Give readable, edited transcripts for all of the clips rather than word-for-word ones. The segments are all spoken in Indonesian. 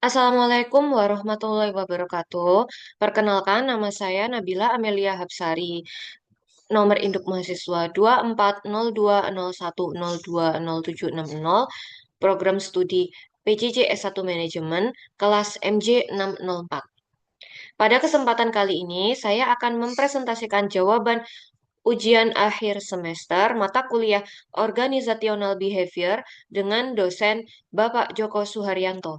Assalamualaikum warahmatullahi wabarakatuh. Perkenalkan, nama saya Nabila Amelia Hapsari. Nomor induk mahasiswa 240201020760. Program studi PJJ S1 Manajemen, kelas MJ 604. Pada kesempatan kali ini, saya akan mempresentasikan jawaban ujian akhir semester mata kuliah Organizational Behavior dengan dosen Bapak Joko Suharyanto.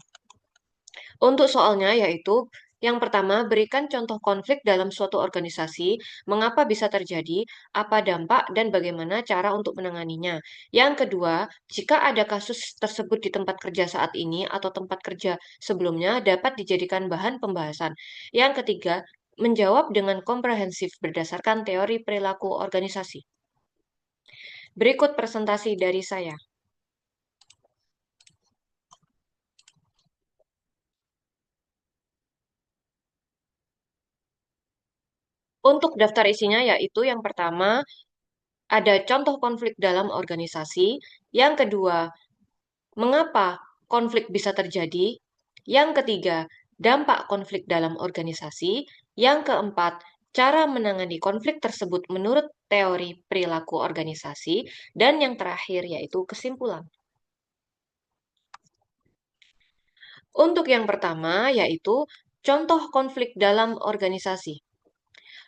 Untuk soalnya yaitu yang pertama, berikan contoh konflik dalam suatu organisasi, mengapa bisa terjadi, apa dampak, dan bagaimana cara untuk menanganinya. Yang kedua, jika ada kasus tersebut di tempat kerja saat ini atau tempat kerja sebelumnya dapat dijadikan bahan pembahasan. Yang ketiga, menjawab dengan komprehensif berdasarkan teori perilaku organisasi. Berikut presentasi dari saya. Untuk daftar isinya yaitu yang pertama, ada contoh konflik dalam organisasi. Yang kedua, mengapa konflik bisa terjadi? Yang ketiga, dampak konflik dalam organisasi. Yang keempat, cara menangani konflik tersebut menurut teori perilaku organisasi. Dan yang terakhir yaitu kesimpulan. Untuk yang pertama yaitu contoh konflik dalam organisasi.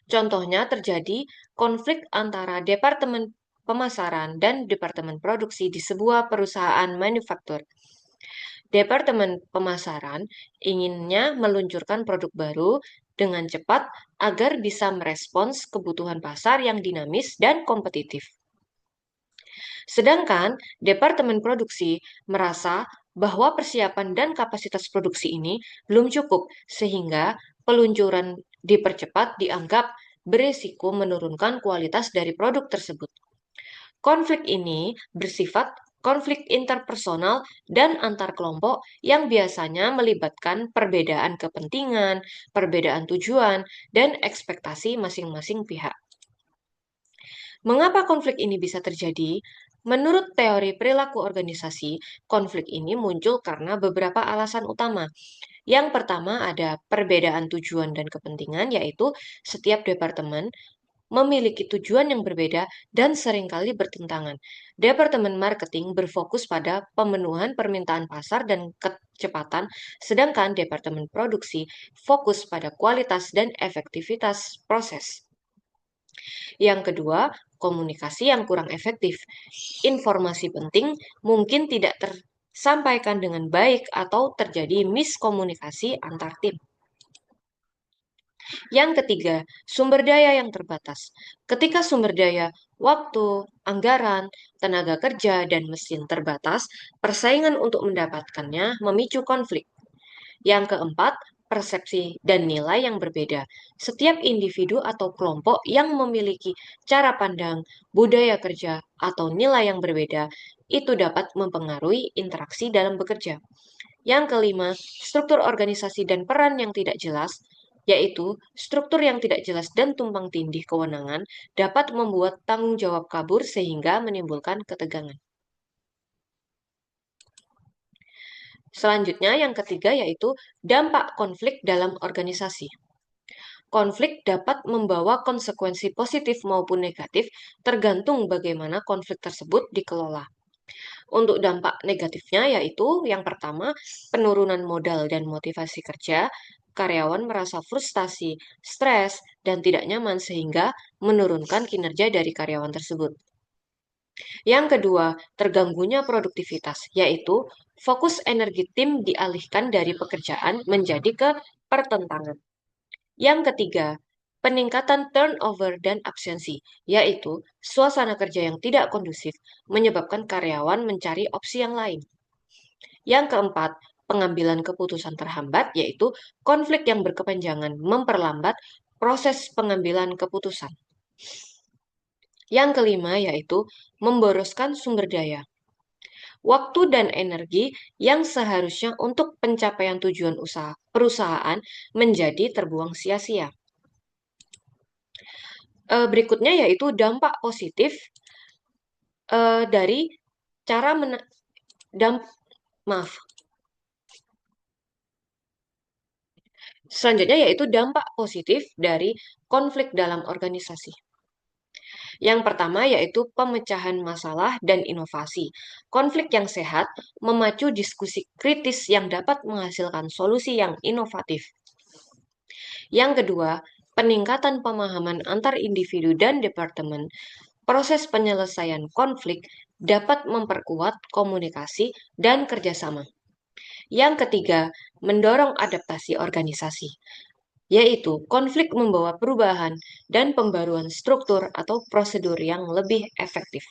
Contohnya terjadi konflik antara Departemen Pemasaran dan Departemen Produksi di sebuah perusahaan manufaktur. Departemen Pemasaran inginnya meluncurkan produk baru dengan cepat agar bisa merespons kebutuhan pasar yang dinamis dan kompetitif. Sedangkan Departemen Produksi merasa bahwa persiapan dan kapasitas produksi ini belum cukup, sehingga peluncuran dipercepat dianggap berisiko menurunkan kualitas dari produk tersebut. Konflik ini bersifat konflik interpersonal dan antar kelompok yang biasanya melibatkan perbedaan kepentingan, perbedaan tujuan, dan ekspektasi masing-masing pihak. Mengapa konflik ini bisa terjadi? Menurut teori perilaku organisasi, konflik ini muncul karena beberapa alasan utama. Yang pertama ada perbedaan tujuan dan kepentingan, yaitu setiap departemen memiliki tujuan yang berbeda dan seringkali bertentangan. Departemen marketing berfokus pada pemenuhan permintaan pasar dan kecepatan, sedangkan departemen produksi fokus pada kualitas dan efektivitas proses. Yang kedua, komunikasi yang kurang efektif. Informasi penting mungkin tidak tersampaikan dengan baik atau terjadi miskomunikasi antar tim. Yang ketiga, sumber daya yang terbatas. Ketika sumber daya, waktu, anggaran, tenaga kerja, dan mesin terbatas, persaingan untuk mendapatkannya memicu konflik. Yang keempat, persepsi dan nilai yang berbeda. Setiap individu atau kelompok yang memiliki cara pandang, budaya kerja, atau nilai yang berbeda, itu dapat mempengaruhi interaksi dalam bekerja. Yang kelima, struktur organisasi dan peran yang tidak jelas, yaitu struktur yang tidak jelas dan tumpang tindih kewenangan dapat membuat tanggung jawab kabur sehingga menimbulkan ketegangan. Selanjutnya, yang ketiga yaitu dampak konflik dalam organisasi. Konflik dapat membawa konsekuensi positif maupun negatif tergantung bagaimana konflik tersebut dikelola. Untuk dampak negatifnya yaitu yang pertama, penurunan modal dan motivasi kerja, karyawan merasa frustasi, stres, dan tidak nyaman sehingga menurunkan kinerja dari karyawan tersebut. Yang kedua, terganggunya produktivitas, yaitu fokus energi tim dialihkan dari pekerjaan menjadi ke pertentangan. Yang ketiga, peningkatan turnover dan absensi, yaitu suasana kerja yang tidak kondusif menyebabkan karyawan mencari opsi yang lain. Yang keempat, pengambilan keputusan terhambat, yaitu konflik yang berkepanjangan memperlambat proses pengambilan keputusan. Yang kelima, yaitu memboroskan sumber daya. Waktu dan energi yang seharusnya untuk pencapaian tujuan usaha perusahaan menjadi terbuang sia-sia. Berikutnya yaitu dampak positif dari cara maaf Selanjutnya yaitu dampak positif dari konflik dalam organisasi. Yang pertama yaitu pemecahan masalah dan inovasi. Konflik yang sehat memacu diskusi kritis yang dapat menghasilkan solusi yang inovatif. Yang kedua, peningkatan pemahaman antar individu dan departemen. Proses penyelesaian konflik dapat memperkuat komunikasi dan kerjasama. Yang ketiga, mendorong adaptasi organisasi, yaitu konflik membawa perubahan dan pembaruan struktur atau prosedur yang lebih efektif.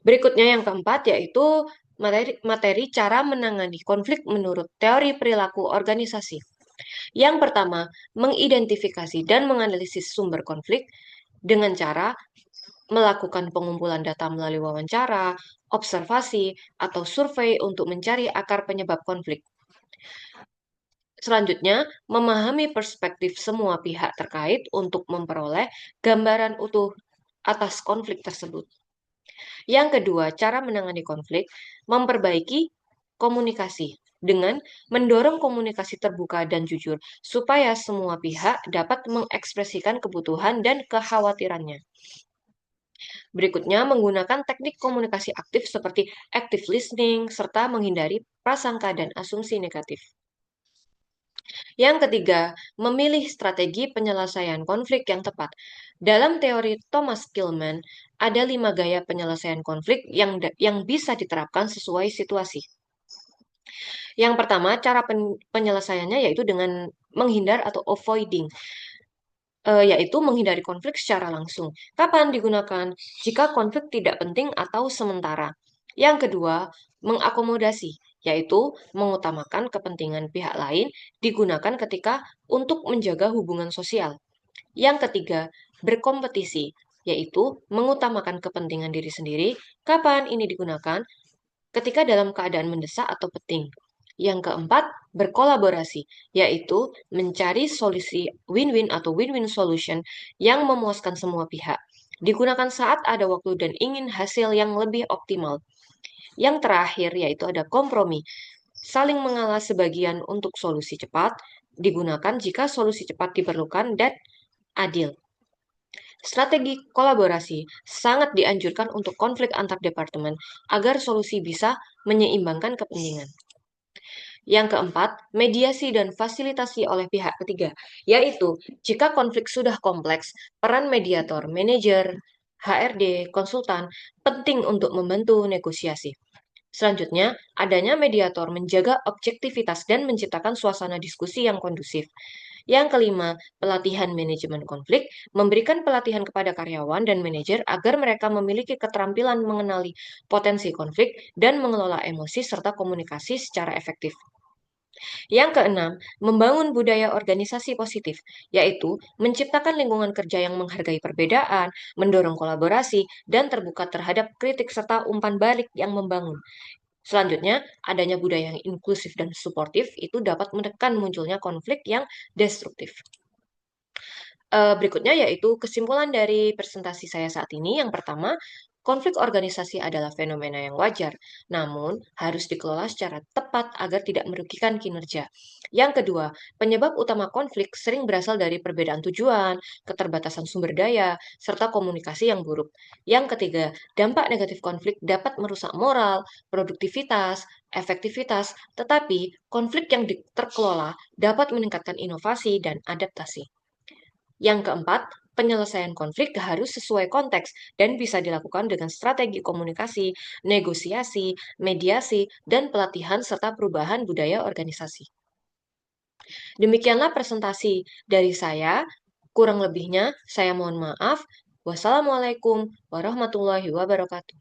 Berikutnya yang keempat yaitu materi cara menangani konflik menurut teori perilaku organisasi. Yang pertama, mengidentifikasi dan menganalisis sumber konflik dengan cara melakukan pengumpulan data melalui wawancara, observasi, atau survei untuk mencari akar penyebab konflik. Selanjutnya, memahami perspektif semua pihak terkait untuk memperoleh gambaran utuh atas konflik tersebut. Yang kedua, cara menangani konflik, memperbaiki komunikasi dengan mendorong komunikasi terbuka dan jujur supaya semua pihak dapat mengekspresikan kebutuhan dan kekhawatirannya. Berikutnya, menggunakan teknik komunikasi aktif seperti active listening serta menghindari prasangka dan asumsi negatif. Yang ketiga, memilih strategi penyelesaian konflik yang tepat. Dalam teori Thomas Kilmann, ada 5 gaya penyelesaian konflik yang bisa diterapkan sesuai situasi. Yang pertama, cara penyelesaiannya yaitu dengan menghindar atau avoiding, yaitu menghindari konflik secara langsung. Kapan digunakan? Jika konflik tidak penting atau sementara. Yang kedua, mengakomodasi, yaitu mengutamakan kepentingan pihak lain digunakan ketika untuk menjaga hubungan sosial. Yang ketiga, berkompetisi, yaitu mengutamakan kepentingan diri sendiri. Kapan ini digunakan? Ketika dalam keadaan mendesak atau penting. Yang keempat, berkolaborasi, yaitu mencari solusi win-win atau win-win solution yang memuaskan semua pihak. Digunakan saat ada waktu dan ingin hasil yang lebih optimal. Yang terakhir, yaitu ada kompromi, saling mengalah sebagian untuk solusi cepat, digunakan jika solusi cepat diperlukan dan adil. Strategi kolaborasi sangat dianjurkan untuk konflik antar departemen agar solusi bisa menyeimbangkan kepentingan. Yang keempat, mediasi dan fasilitasi oleh pihak ketiga, yaitu jika konflik sudah kompleks, peran mediator, manajer, HRD, konsultan penting untuk membantu negosiasi. Selanjutnya, adanya mediator menjaga objektivitas dan menciptakan suasana diskusi yang kondusif. Yang kelima, pelatihan manajemen konflik, memberikan pelatihan kepada karyawan dan manajer agar mereka memiliki keterampilan mengenali potensi konflik dan mengelola emosi serta komunikasi secara efektif. Yang keenam, membangun budaya organisasi positif, yaitu menciptakan lingkungan kerja yang menghargai perbedaan, mendorong kolaborasi, dan terbuka terhadap kritik serta umpan balik yang membangun. Selanjutnya, adanya budaya yang inklusif dan suportif itu dapat menekan munculnya konflik yang destruktif. Berikutnya yaitu kesimpulan dari presentasi saya saat ini. Yang pertama, konflik organisasi adalah fenomena yang wajar, namun harus dikelola secara tepat agar tidak merugikan kinerja. Yang kedua, penyebab utama konflik sering berasal dari perbedaan tujuan, keterbatasan sumber daya, serta komunikasi yang buruk. Yang ketiga, dampak negatif konflik dapat merusak moral, produktivitas, efektivitas, tetapi konflik yang terkelola dapat meningkatkan inovasi dan adaptasi. Yang keempat, penyelesaian konflik harus sesuai konteks dan bisa dilakukan dengan strategi komunikasi, negosiasi, mediasi, dan pelatihan serta perubahan budaya organisasi. Demikianlah presentasi dari saya. Kurang lebihnya, saya mohon maaf. Wassalamualaikum warahmatullahi wabarakatuh.